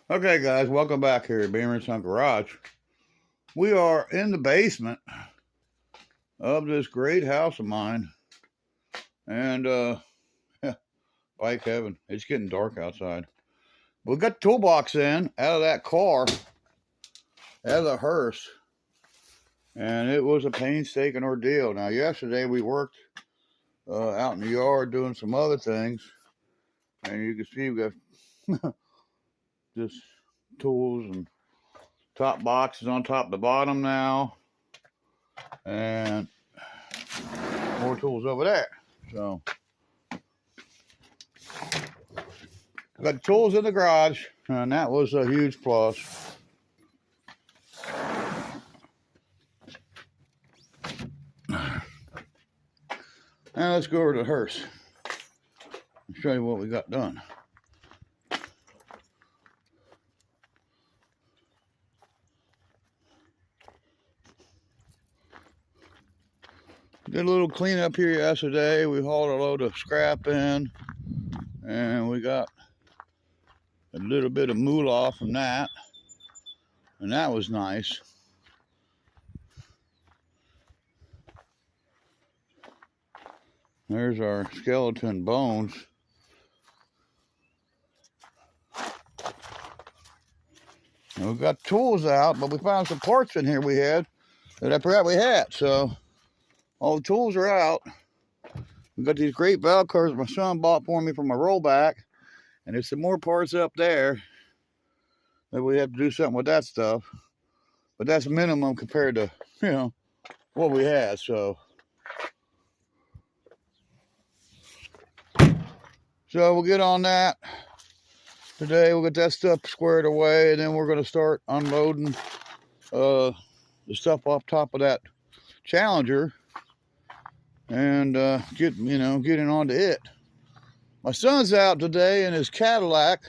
Okay, guys, welcome back here at Beamer & Son Garage. We are in the basement of this great house of mine, and bike heaven. It's getting dark outside. We got the toolbox in out of that car, out of the hearse, and it was a painstaking ordeal. Now, yesterday we worked out in the yard doing some other things, and you can see we got just tools and top boxes on top of the bottom now, and more tools over there. So got tools in the garage, and that was a huge plus. Now let's go over to the hearse and show you what we got done. Did a little cleanup here yesterday. We hauled a load of scrap in, and we got a little bit of moolah from that, and that was nice. There's our skeleton bones. And we got tools out, but we found some parts in here we had that I forgot we had. So all the tools are out. We got these great valve covers my son bought for me for my rollback, and there's some more parts up there that we have to do something with that stuff. But that's minimum compared to, what we had. So we'll get on that today. We'll get that stuff squared away, and then we're going to start unloading the stuff off top of that Challenger and getting onto it. My son's out today in his Cadillac,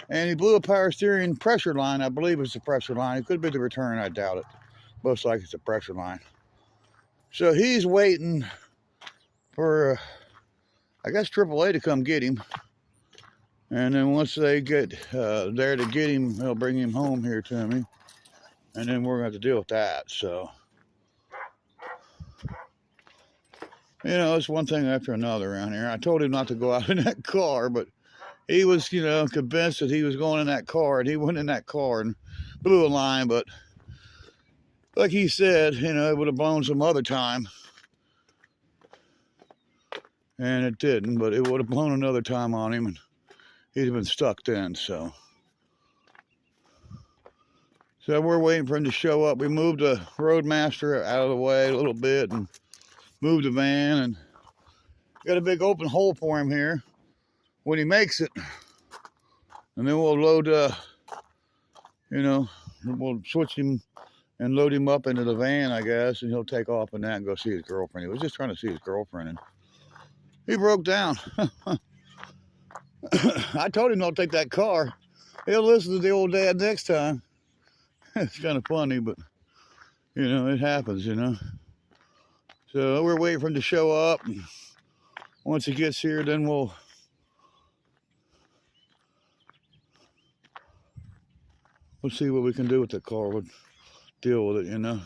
and he blew a power steering pressure line. I believe it's a pressure line. It could be the return. I doubt it. Most likely it's a pressure line. So he's waiting for I guess AAA to come get him, and then once they get there to get him, they'll bring him home here to me, and then we're going to have to deal with that. So, it's one thing after another around here. I told him not to go out in that car, but he was, convinced that he was going in that car, and he went in that car and blew a line. But like he said, it would have blown some other time. And it didn't, but it would have blown another time on him, and he'd have been stuck then. So we're waiting for him to show up. We moved the Roadmaster out of the way a little bit and moved the van, and got a big open hole for him here when he makes it. And then we'll load, we'll switch him and load him up into the van, I guess, and he'll take off in that and go see his girlfriend. He was just trying to see his girlfriend, and he broke down. I told him not to take that car. He'll listen to the old dad next time. It's kind of funny, but, it happens, So we're waiting for him to show up. And once he gets here, then we'll see what we can do with the car. We'll deal with it,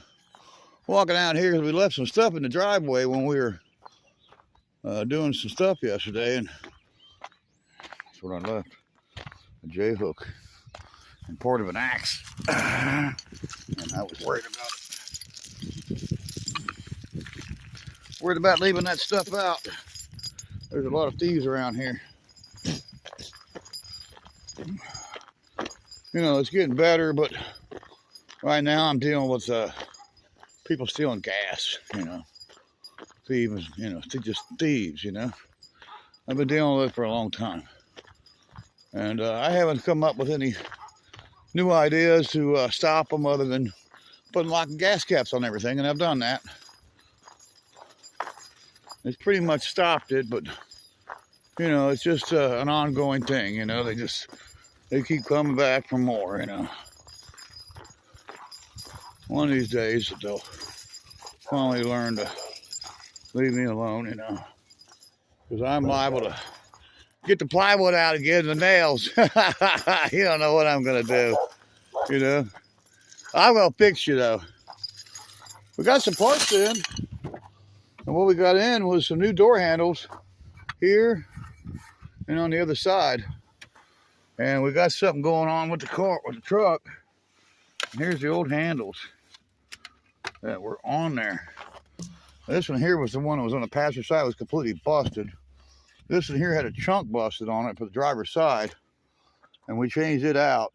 Walking out here, because we left some stuff in the driveway when we were doing some stuff yesterday, and that's what I left. A J-hook and part of an axe. And I was worried about it. Worried about leaving that stuff out. There's a lot of thieves around here. It's getting better, but right now I'm dealing with people stealing gas, thieves, just thieves, I've been dealing with it for a long time. And I haven't come up with any new ideas to stop them other than putting locking gas caps on everything, and I've done that. It's pretty much stopped it, but, it's just an ongoing thing, they keep coming back for more, One of these days they'll finally learn to leave me alone, because I'm liable to get the plywood out again, the nails. You don't know what I'm gonna do, you know. I'm gonna fix you though. We got some parts in, and what we got in was some new door handles here and on the other side. And we got something going on with the car, with the truck. And here's the old handles that were on there. This one here was the one that was on the passenger side, was completely busted. This one here had a chunk busted on it for the driver's side, and we changed it out.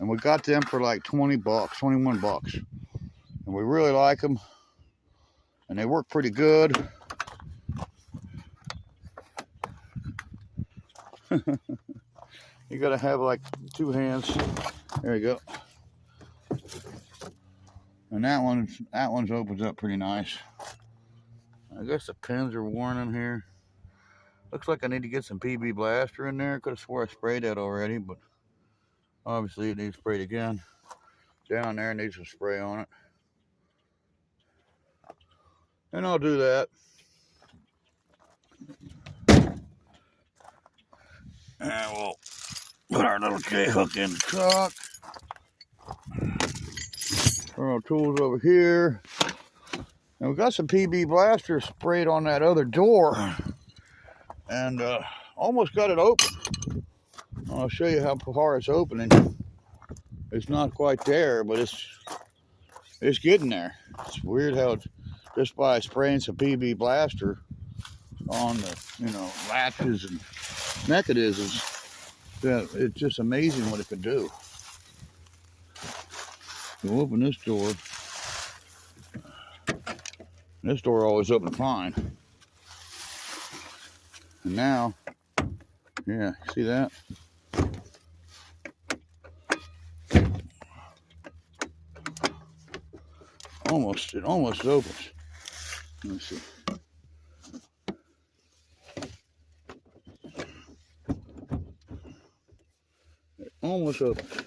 And we got them for like 20 bucks, 21 bucks. And we really like them, and they work pretty good. You gotta have like 2 hands. There you go. And that one's opens up pretty nice. I guess the pins are worn in here. Looks like I need to get some PB Blaster in there. Could have swore I sprayed that already, but obviously it needs sprayed again. Down there needs some spray on it. And I'll do that. And we'll put our little J-hook in the truck. Throw our tools over here. And we got some PB Blaster sprayed on that other door. And almost got it open. I'll show you how far it's opening. It's not quite there, but it's getting there. It's weird how it's, just by spraying some PB Blaster on the, you know, latches and mechanisms, that it's just amazing what it can do. We'll open this door. This door always opened fine. And now, yeah, see that? It almost opens. Let's see. It almost opens.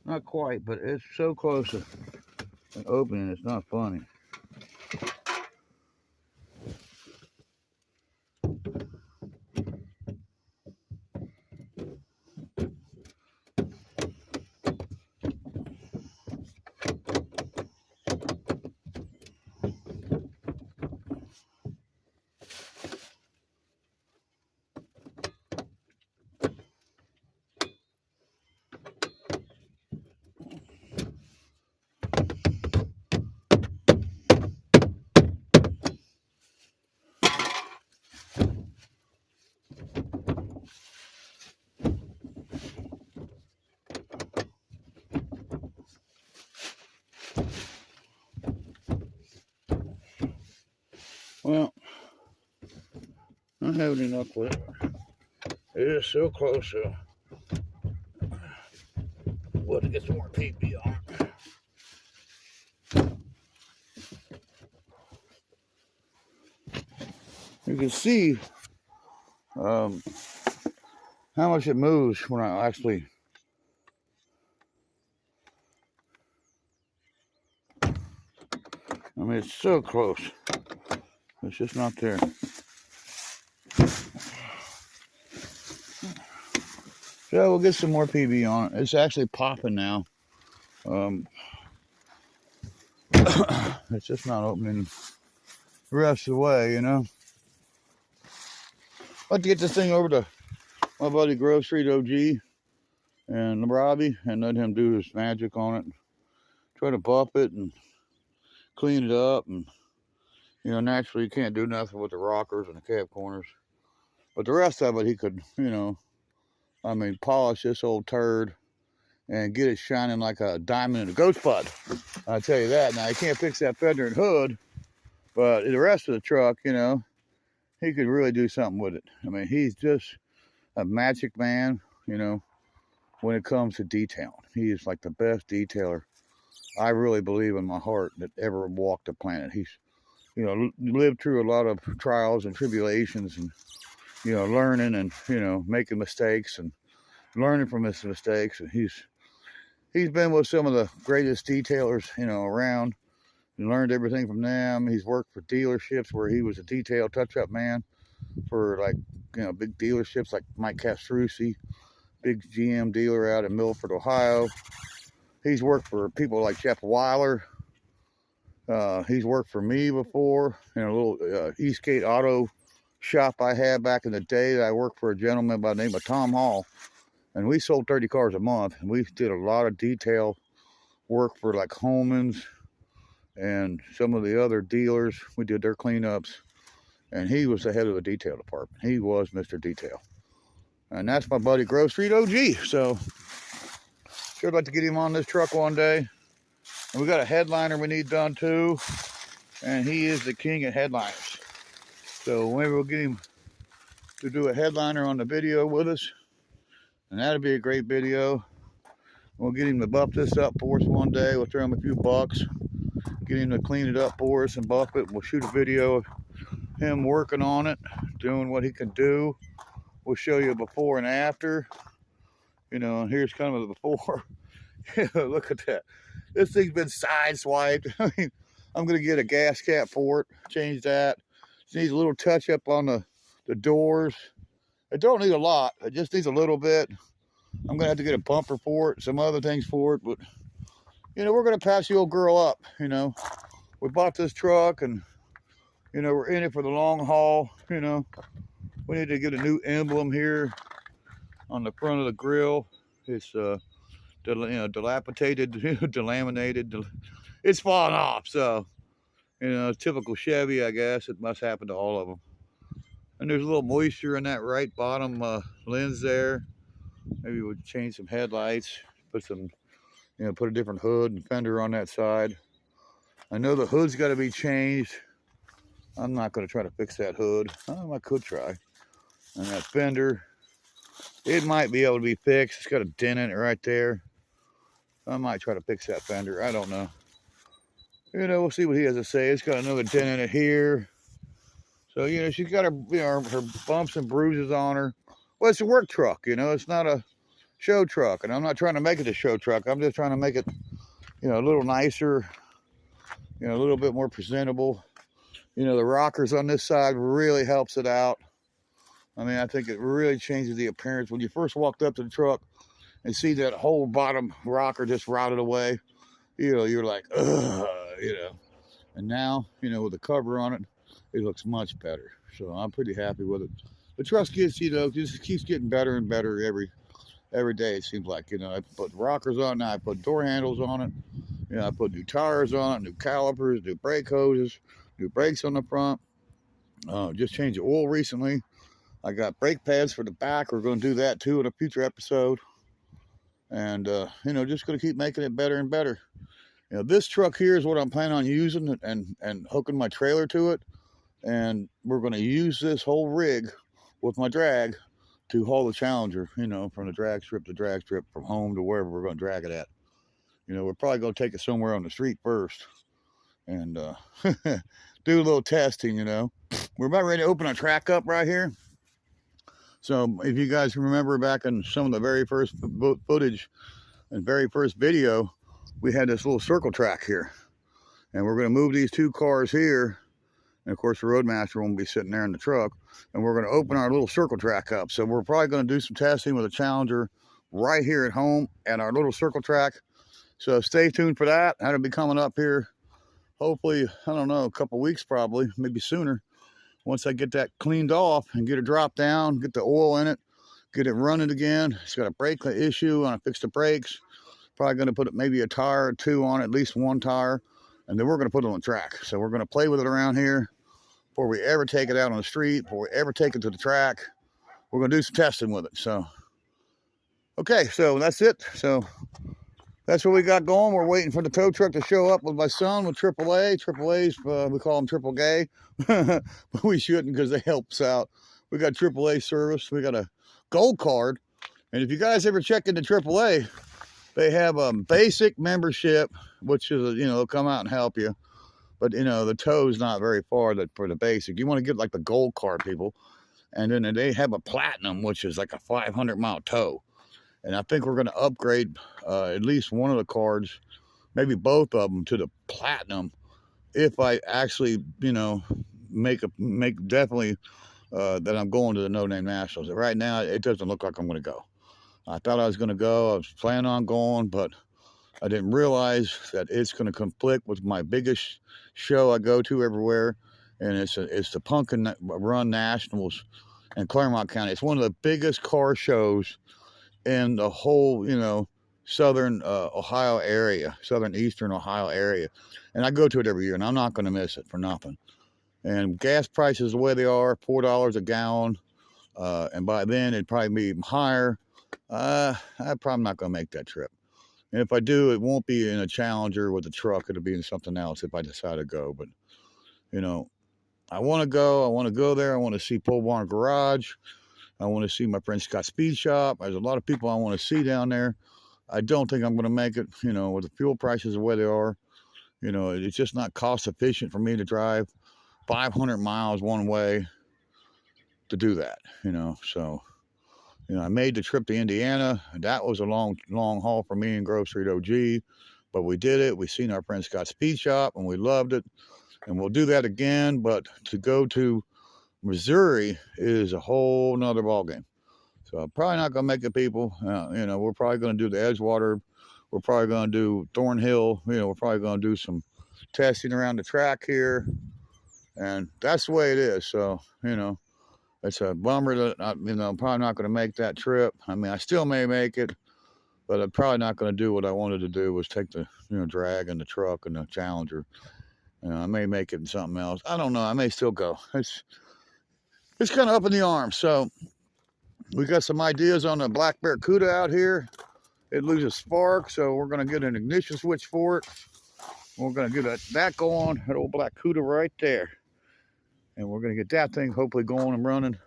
Not quite, but it's so close to opening, it's not funny. Well, not having any luck with it. It is so close, so we'll have to get some more PB on it. You can see how much it moves when I actually it's so close. It's just not there. So we'll get some more PB on it. It's actually popping now. It's just not opening the rest of the way, you know. I'd like to get this thing over to my buddy Grove Street OG and Robbie and let him do his magic on it. Try to buff it and clean it up, and you know, naturally you can't do nothing with the rockers and the cab corners, but the rest of it he could, you know, I mean, polish this old turd and get it shining like a diamond in a ghost bud. I'll tell you that. Now, you can't fix that fender and hood, but the rest of the truck, you know, he could really do something with it. I mean, he's just a magic man, you know, when it comes to detailing. He is like the best detailer, I really believe in my heart, that ever walked the planet. He's, you know, lived through a lot of trials and tribulations, and, you know, learning and, you know, making mistakes and learning from his mistakes. And he's been with some of the greatest detailers, you know, around, and learned everything from them. He's worked for dealerships where he was a detail touch-up man. for like, big dealerships like Mike Castrucci, big GM dealer out in Milford, Ohio. He's worked for people like Jeff Weiler. He's worked for me before in a little Eastgate auto shop I had back in the day. I worked for a gentleman by the name of Tom Hall, and we sold 30 cars a month, and we did a lot of detail work for like Holman's and some of the other dealers. We did their cleanups, and he was the head of the detail department. He was Mr. Detail, and that's my buddy Grove Street OG. So sure like to get him on this truck one day. And we got a headliner we need done too, and he is the king of headliners. So maybe we'll get him to do a headliner on the video with us, and that'll be a great video. We'll get him to buff this up for us one day. We'll throw him a few bucks, get him to clean it up for us and buff it. We'll shoot a video of him working on it, doing what he can do. We'll show you a before and after. And here's kind of the before. Look at that. This thing's been sideswiped. I mean, I'm gonna get a gas cap for it, change that. Just needs a little touch up on the doors. It don't need a lot, it just needs a little bit. I'm gonna have to get a bumper for it, some other things for it, but we're gonna pass the old girl up. We bought this truck, and we're in it for the long haul. We need to get a new emblem here on the front of the grill. It's dilapidated, delaminated. It's falling off. So, typical Chevy, I guess. It must happen to all of them. And there's a little moisture in that right bottom lens there. Maybe we'll change some headlights, put some, put a different hood and fender on that side. I know the hood's got to be changed. I'm not going to try to fix that hood. I could try. And that fender, it might be able to be fixed. It's got a dent in it right there. I might try to fix that fender. I don't know. We'll see what he has to say. It's got another dent in it here. So, she's got her bumps and bruises on her. Well, it's a work truck, It's not a show truck. And I'm not trying to make it a show truck. I'm just trying to make it, a little nicer, a little bit more presentable. The rockers on this side really helps it out. I mean, I think it really changes the appearance. When you first walked up to the truck and see that whole bottom rocker just rotted away, you're like, ugh, And now, with the cover on it, it looks much better. So I'm pretty happy with it. The truck gets, just keeps getting better and better every day, it seems like. I put rockers on, now I put door handles on it. I put new tires on it, new calipers, new brake hoses, new brakes on the front. Just changed the oil recently. I got brake pads for the back. We're going to do that too in a future episode. And, just going to keep making it better and better. This truck here is what I'm planning on using and hooking my trailer to it. And we're going to use this whole rig with my drag to haul the Challenger, from the drag strip to drag strip, from home to wherever we're going to drag it at. We're probably going to take it somewhere on the street first and do a little testing, We're about ready to open our track up right here. So if you guys remember back in some of the very first footage and very first video, we had this little circle track here. And we're going to move these two cars here. And of course the Roadmaster won't be sitting there in the truck. And we're going to open our little circle track up. So we're probably going to do some testing with a Challenger right here at home at our little circle track. So stay tuned for that. That'll be coming up here. Hopefully, I don't know, a couple weeks probably, maybe sooner. Once I get that cleaned off and get it dropped down, get the oil in it, get it running again. It's got a brake issue, and I fixed the brakes. Probably going to put maybe a tire or two on it, at least one tire, and then we're going to put it on the track. So we're going to play with it around here before we ever take it out on the street, before we ever take it to the track. We're going to do some testing with it. So, okay, so that's it. So that's what we got going. We're waiting for the tow truck to show up with my son with AAA. AAA's, we call them triple gay, but we shouldn't because they help us out. We got AAA service. We got a gold card. And if you guys ever check into AAA, they have a basic membership, which is, they'll come out and help you. But, the tow's not very far for the basic. You want to get like the gold card, people. And then they have a platinum, which is like a 500-mile tow. And I think we're going to upgrade at least one of the cards, maybe both of them, to the platinum. If I actually, make definitely that I'm going to the No Name Nationals. Right now, it doesn't look like I'm going to go. I thought I was going to go. I was planning on going, but I didn't realize that it's going to conflict with my biggest show I go to everywhere, and it's the Pumpkin Run Nationals in Clermont County. It's one of the biggest car shows in the whole, southern Ohio area, southern eastern Ohio area. And I go to it every year, and I'm not going to miss it for nothing. And gas prices the way they are, $4 a gallon, and by then it'd probably be even higher. I'm probably not going to make that trip. And if I do, it won't be in a Challenger with a truck. It'll be in something else if I decide to go. But, I want to go. I want to go there. I want to see Pole Barn Garage. I want to see my friend Scott Speed Shop. There's a lot of people I want to see down there. I don't think I'm going to make it, with the fuel prices the way they are. It's just not cost efficient for me to drive 500 miles one way to do that, So, I made the trip to Indiana. That was a long, long haul for me and Grove Street OG, but we did it. We seen our friend Scott Speed Shop, and we loved it. And we'll do that again, but to go to Missouri is a whole nother ballgame. So I'm probably not going to make it, people. We're probably going to do the Edgewater. We're probably going to do Thornhill. We're probably going to do some testing around the track here. And that's the way it is. So, it's a bummer that, I'm probably not going to make that trip. I mean, I still may make it, but I'm probably not going to do what I wanted to do, was take the, drag and the truck and the Challenger. I may make it in something else. I don't know. I may still go. It's kind of up in the arms. So we got some ideas on the Black Barracuda out here. It loses spark, so we're going to get an ignition switch for it. We're going to get that going, that old Black Cuda right there. And we're going to get that thing hopefully going and running.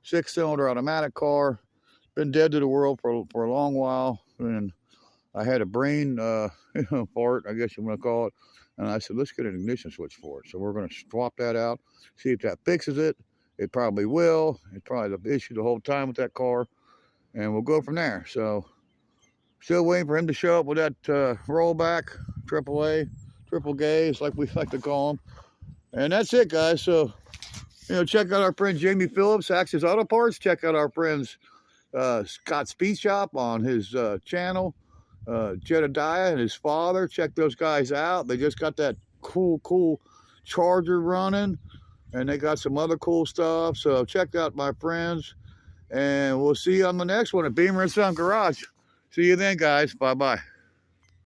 6-cylinder automatic car. Been dead to the world for a long while. And I had a brain fart, I guess you want to call it. And I said, let's get an ignition switch for it. So we're going to swap that out, see if that fixes it. It probably will. It's probably the issue the whole time with that car. And we'll go from there. So still waiting for him to show up with that rollback, AAA, triple gaze, like we like to call them. And that's it, guys. So, check out our friend Jamie Phillips, Access Auto Parts. Check out our friends Scott Speed Shop on his channel. Jedediah and his father. Check those guys out. They just got that cool Charger running. And they got some other cool stuff. So check out my friends. And we'll see you on the next one at Beamer & Son Garage. See you then, guys. Bye-bye.